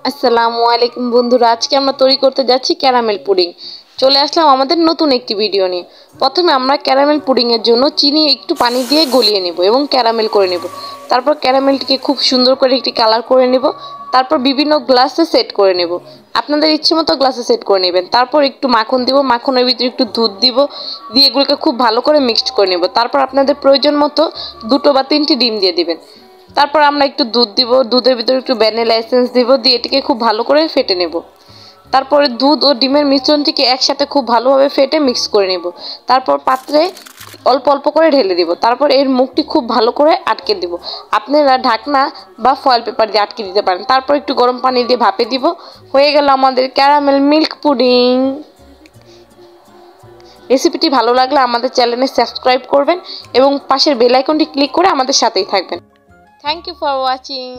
আসসালামু আলাইকুম বন্ধুরা, আজকে আমরা তৈরি করতে যাচ্ছি ক্যারামেল পুডিং। চলে আসলাম আমাদের নতুন একটি ভিডিও নিয়ে। প্রথমে আমরা ক্যারামেল পুডিংয়ের জন্য চিনি একটু পানি দিয়ে গলিয়ে নেব এবং ক্যারামেল করে নেব। তারপর ক্যারামেলটিকে খুব সুন্দর করে একটি কালার করে নেব। তারপর বিভিন্ন গ্লাসে সেট করে নেব। আপনাদের ইচ্ছে মতো গ্লাসে সেট করে নেবেন। তারপর একটু মাখন দিব, মাখনের ভিতরে একটু দুধ দিব, দিয়ে এগুলোকে খুব ভালো করে মিক্সড করে নেব। তারপর আপনাদের প্রয়োজন মতো 2 বা 3টি ডিম দিয়ে দিবেন। তারপর আমরা একটু দুধ দিব, দুধের ভিতরে একটু ভ্যানিলা এসেন্স দিব, দিয়ে এটিকে খুব ভালো করে ফেটে নেব। তারপরে দুধ ও ডিমের মিশ্রণটিকে একসাথে খুব ভালোভাবে ফেটে মিক্স করে নেব। তারপর পাত্রে অল্প অল্প করে ঢেলে দিব। তারপর এর মুখটি খুব ভালো করে আটকে দিব। আপনারা ঢাকনা বা ফয়েল পেপার দিয়ে আটকে দিতে পারেন। তারপর একটু গরম পানি দিয়ে ভাপে দিব। হয়ে গেল আমাদের ক্যারামেল মিল্ক পুডিং। রেসিপিটি ভালো লাগলে আমাদের চ্যানেলে সাবস্ক্রাইব করবেন এবং পাশের বেল আইকনটি ক্লিক করে আমাদের সাথেই থাকবেন। Thank you for watching.